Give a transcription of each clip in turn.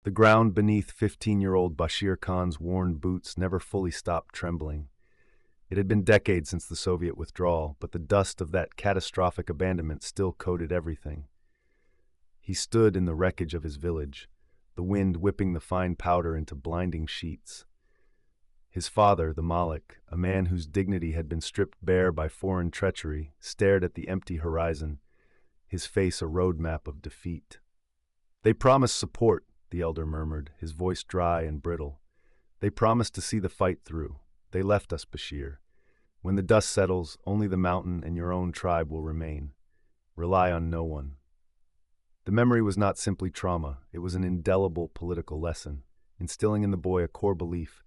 The ground beneath 15-year-old Bashir Khan's worn boots never fully stopped trembling. It had been decades since the Soviet withdrawal, but the dust of that catastrophic abandonment still coated everything. He stood in the wreckage of his village, the wind whipping the fine powder into blinding sheets. His father, the Malik, a man whose dignity had been stripped bare by foreign treachery, stared at the empty horizon, his face a roadmap of defeat. "They promised support," the elder murmured, his voice dry and brittle. "They promised to see the fight through. They left us, Bashir. When the dust settles, only the mountain and your own tribe will remain. Rely on no one." The memory was not simply trauma, it was an indelible political lesson, instilling in the boy a core belief: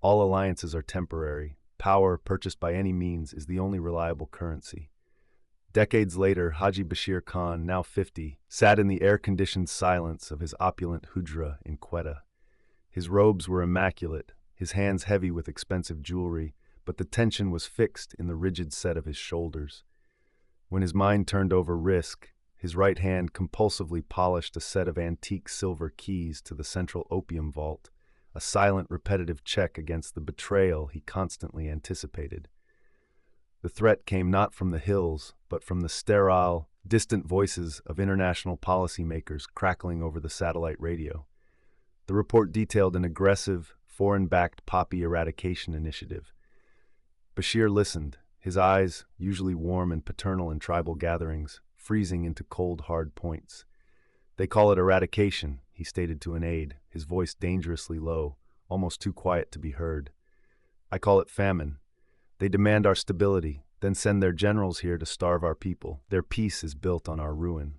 all alliances are temporary. Power, purchased by any means, is the only reliable currency. Decades later, Haji Bashir Khan, now 50, sat in the air-conditioned silence of his opulent hujra in Quetta. His robes were immaculate, his hands heavy with expensive jewelry, but the tension was fixed in the rigid set of his shoulders. When his mind turned over risk, his right hand compulsively polished a set of antique silver keys to the central opium vault, a silent, repetitive check against the betrayal he constantly anticipated. The threat came not from the hills, but from the sterile, distant voices of international policymakers crackling over the satellite radio. The report detailed an aggressive, foreign-backed poppy eradication initiative. Bashir listened, his eyes, usually warm and paternal in tribal gatherings, freezing into cold, hard points. "They call it eradication," he stated to an aide, his voice dangerously low, almost too quiet to be heard. "I call it famine. They demand our stability, then send their generals here to starve our people. Their peace is built on our ruin."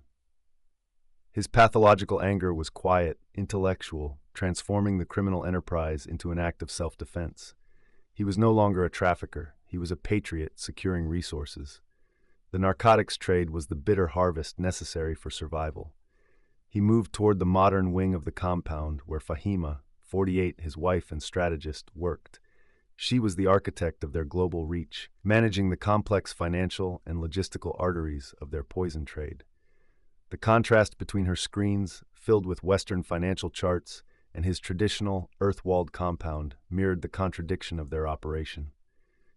His pathological anger was quiet, intellectual, transforming the criminal enterprise into an act of self-defense. He was no longer a trafficker, he was a patriot securing resources. The narcotics trade was the bitter harvest necessary for survival. He moved toward the modern wing of the compound where Fahima, 48, his wife and strategist, worked. She was the architect of their global reach, managing the complex financial and logistical arteries of their poison trade. The contrast between her screens, filled with Western financial charts, and his traditional, earth-walled compound mirrored the contradiction of their operation.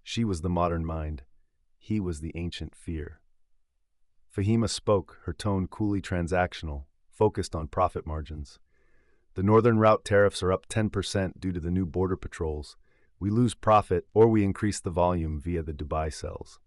She was the modern mind. He was the ancient fear. Fahima spoke, her tone coolly transactional, focused on profit margins. "The northern route tariffs are up 10% due to the new border patrols. We lose profit, or we increase the volume via the Dubai cells."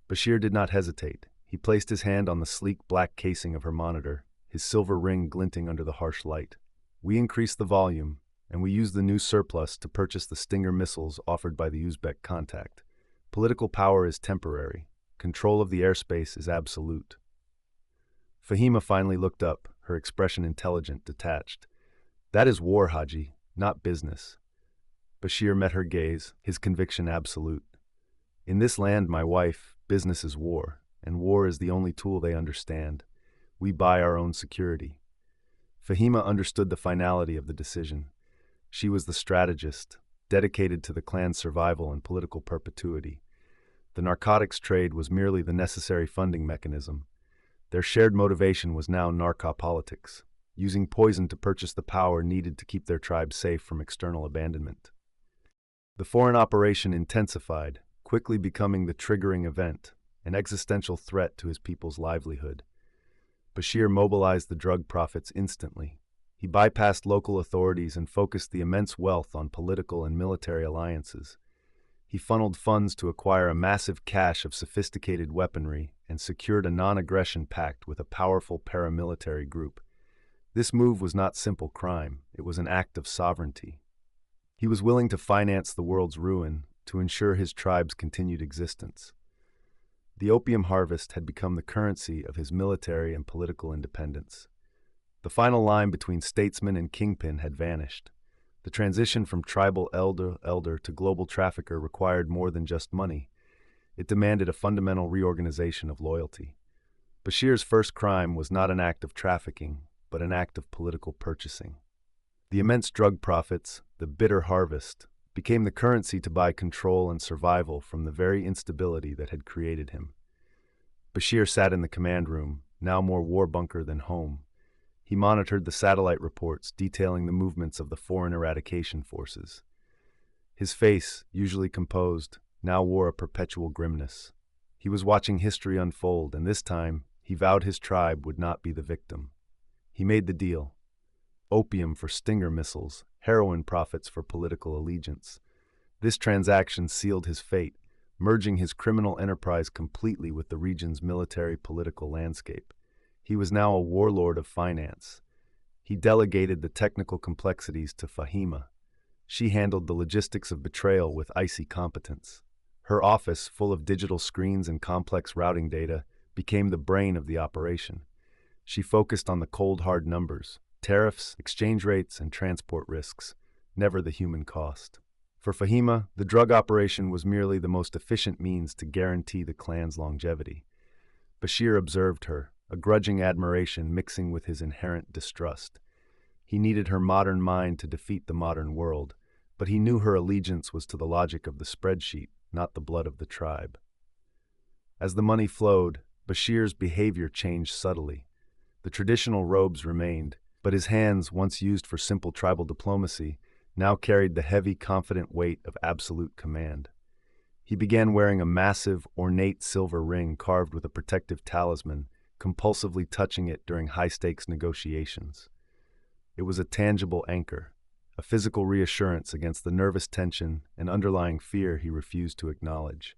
Bashir did not hesitate. He placed his hand on the sleek black casing of her monitor, his silver ring glinting under the harsh light. "We increase the volume, and we use the new surplus to purchase the Stinger missiles offered by the Uzbek contact. Political power is temporary. Control of the airspace is absolute." Fahima finally looked up, her expression intelligent, detached. "That is war, Haji, not business." Bashir met her gaze, his conviction absolute. "In this land, my wife, business is war, and war is the only tool they understand. We buy our own security." Fahima understood the finality of the decision. She was the strategist, dedicated to the clan's survival and political perpetuity. The narcotics trade was merely the necessary funding mechanism. Their shared motivation was now narcopolitics, using poison to purchase the power needed to keep their tribe safe from external abandonment. The foreign operation intensified, quickly becoming the triggering event, an existential threat to his people's livelihood. Bashir mobilized the drug profits instantly. He bypassed local authorities and focused the immense wealth on political and military alliances. He funneled funds to acquire a massive cache of sophisticated weaponry and secured a non-aggression pact with a powerful paramilitary group. This move was not simple crime, it was an act of sovereignty. He was willing to finance the world's ruin to ensure his tribe's continued existence. The opium harvest had become the currency of his military and political independence. The final line between statesman and kingpin had vanished. The transition from tribal elder to global trafficker required more than just money. It demanded a fundamental reorganization of loyalty. Bashir's first crime was not an act of trafficking, but an act of political purchasing. The immense drug profits, the bitter harvest, became the currency to buy control and survival from the very instability that had created him. Bashir sat in the command room, now more war bunker than home. He monitored the satellite reports detailing the movements of the foreign eradication forces. His face, usually composed, now wore a perpetual grimness. He was watching history unfold, and this time, he vowed his tribe would not be the victim. He made the deal. Opium for Stinger missiles, heroin profits for political allegiance. This transaction sealed his fate, merging his criminal enterprise completely with the region's military-political landscape. He was now a warlord of finance. He delegated the technical complexities to Fahima. She handled the logistics of betrayal with icy competence. Her office, full of digital screens and complex routing data, became the brain of the operation. She focused on the cold, hard numbers, tariffs, exchange rates, and transport risks, never the human cost. For Fahima, the drug operation was merely the most efficient means to guarantee the clan's longevity. Bashir observed her, a grudging admiration mixing with his inherent distrust. He needed her modern mind to defeat the modern world, but he knew her allegiance was to the logic of the spreadsheet, not the blood of the tribe. As the money flowed, Bashir's behavior changed subtly. The traditional robes remained, but his hands, once used for simple tribal diplomacy, now carried the heavy, confident weight of absolute command. He began wearing a massive, ornate silver ring carved with a protective talisman, compulsively touching it during high-stakes negotiations. It was a tangible anchor, a physical reassurance against the nervous tension and underlying fear he refused to acknowledge.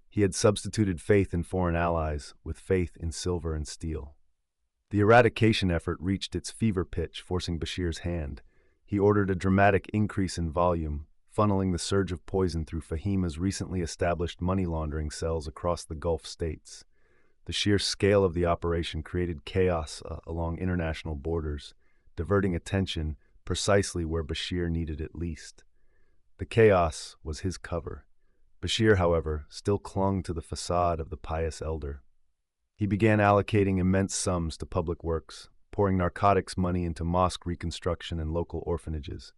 He had substituted faith in foreign allies with faith in silver and steel. The eradication effort reached its fever pitch, forcing Bashir's hand. He ordered a dramatic increase in volume, funneling the surge of poison through Fahima's recently established money laundering cells across the Gulf states. The sheer scale of the operation created chaos along international borders, diverting attention precisely where Bashir needed it least. The chaos was his cover. Bashir, however, still clung to the facade of the pious elder. He began allocating immense sums to public works, pouring narcotics money into mosque reconstruction and local orphanages.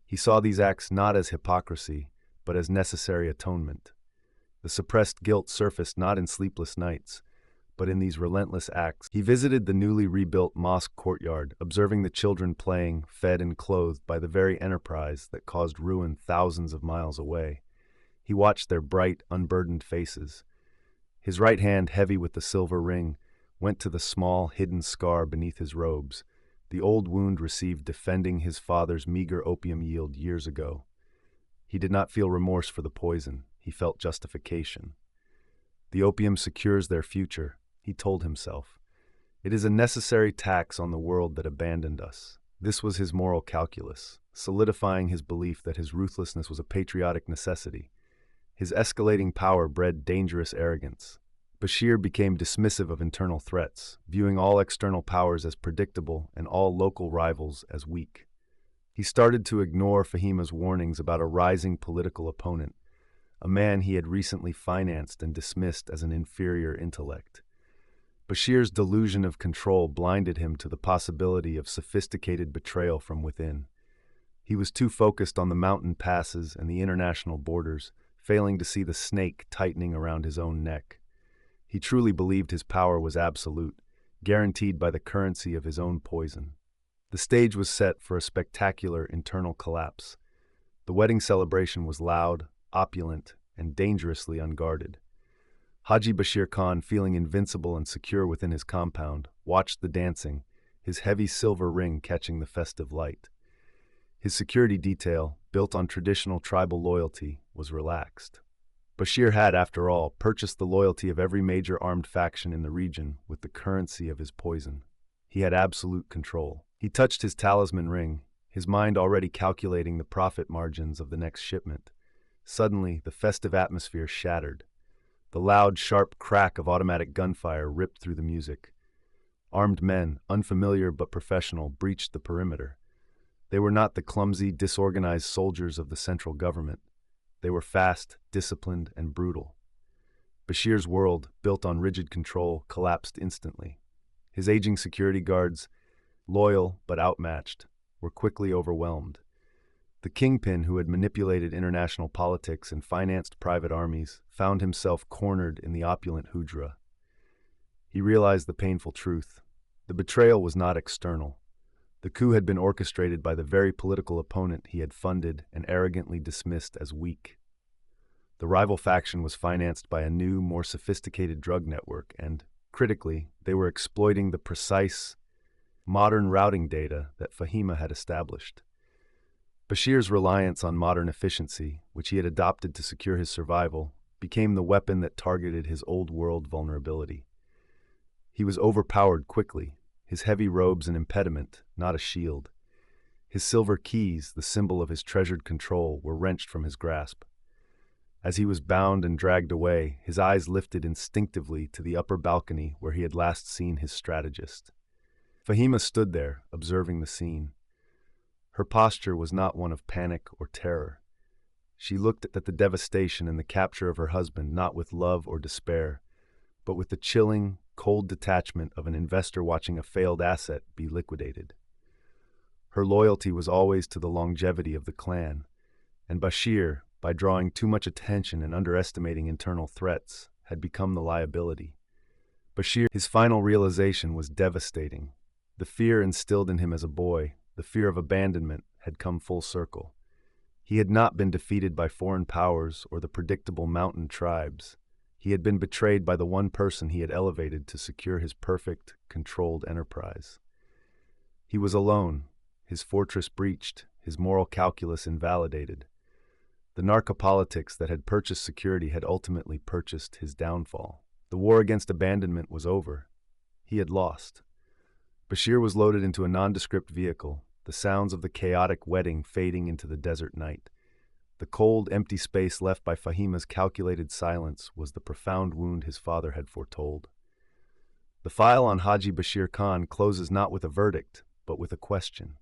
He saw these acts not as hypocrisy, but as necessary atonement. The suppressed guilt surfaced not in sleepless nights, but in these relentless acts. He visited the newly rebuilt mosque courtyard, observing the children playing, fed and clothed by the very enterprise that caused ruin thousands of miles away. He watched their bright, unburdened faces. His right hand, heavy with the silver ring, went to the small, hidden scar beneath his robes, the old wound received defending his father's meager opium yield years ago. He did not feel remorse for the poison. He felt justification. The opium secures their future, he told himself. It is a necessary tax on the world that abandoned us. This was his moral calculus, solidifying his belief that his ruthlessness was a patriotic necessity. His escalating power bred dangerous arrogance. Bashir became dismissive of internal threats, viewing all external powers as predictable and all local rivals as weak. He started to ignore Fahima's warnings about a rising political opponent, a man he had recently financed and dismissed as an inferior intellect. Bashir's delusion of control blinded him to the possibility of sophisticated betrayal from within. He was too focused on the mountain passes and the international borders, failing to see the snake tightening around his own neck. He truly believed his power was absolute, guaranteed by the currency of his own poison. The stage was set for a spectacular internal collapse. The wedding celebration was loud, opulent, and dangerously unguarded. Haji Bashir Khan, feeling invincible and secure within his compound, watched the dancing, his heavy silver ring catching the festive light. His security detail, built on traditional tribal loyalty, was relaxed. Bashir had, after all, purchased the loyalty of every major armed faction in the region with the currency of his poison. He had absolute control. He touched his talisman ring, his mind already calculating the profit margins of the next shipment. Suddenly, the festive atmosphere shattered. The loud, sharp crack of automatic gunfire ripped through the music. Armed men, unfamiliar but professional, breached the perimeter. They were not the clumsy, disorganized soldiers of the central government. They were fast, disciplined, and brutal. Bashir's world, built on rigid control, collapsed instantly. His aging security guards, loyal but outmatched, were quickly overwhelmed. The Kingpin, who had manipulated international politics and financed private armies, found himself cornered in the opulent Hujra. He realized the painful truth. The betrayal was not external. The coup had been orchestrated by the very political opponent he had funded and arrogantly dismissed as weak. The rival faction was financed by a new, more sophisticated drug network, and, critically, they were exploiting the precise, modern routing data that Fahima had established. Bashir's reliance on modern efficiency, which he had adopted to secure his survival, became the weapon that targeted his old-world vulnerability. He was overpowered quickly, his heavy robes an impediment, not a shield. His silver keys, the symbol of his treasured control, were wrenched from his grasp. As he was bound and dragged away, his eyes lifted instinctively to the upper balcony where he had last seen his strategist. Fahima stood there, observing the scene. Her posture was not one of panic or terror. She looked at the devastation and the capture of her husband not with love or despair, but with the chilling, cold detachment of an investor watching a failed asset be liquidated. Her loyalty was always to the longevity of the clan, and Bashir, by drawing too much attention and underestimating internal threats, had become the liability. Bashir, his final realization was devastating. The fear instilled in him as a boy, the fear of abandonment, had come full circle. He had not been defeated by foreign powers or the predictable mountain tribes. He had been betrayed by the one person he had elevated to secure his perfect, controlled enterprise. He was alone, his fortress breached, his moral calculus invalidated. The narcopolitics that had purchased security had ultimately purchased his downfall. The war against abandonment was over. He had lost. Bashir was loaded into a nondescript vehicle, the sounds of the chaotic wedding fading into the desert night. The cold, empty space left by Fahima's calculated silence was the profound wound his father had foretold. The file on Haji Bashir Khan closes not with a verdict, but with a question.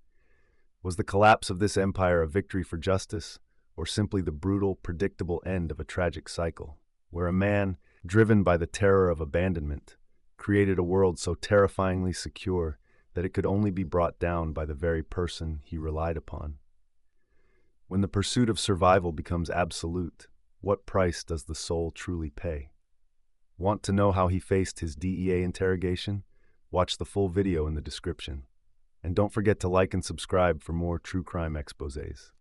Was the collapse of this empire a victory for justice, or simply the brutal, predictable end of a tragic cycle, where a man, driven by the terror of abandonment, created a world so terrifyingly secure that it could only be brought down by the very person he relied upon? When the pursuit of survival becomes absolute, what price does the soul truly pay? Want to know how he faced his DEA interrogation? Watch the full video in the description. And don't forget to like and subscribe for more true crime exposés.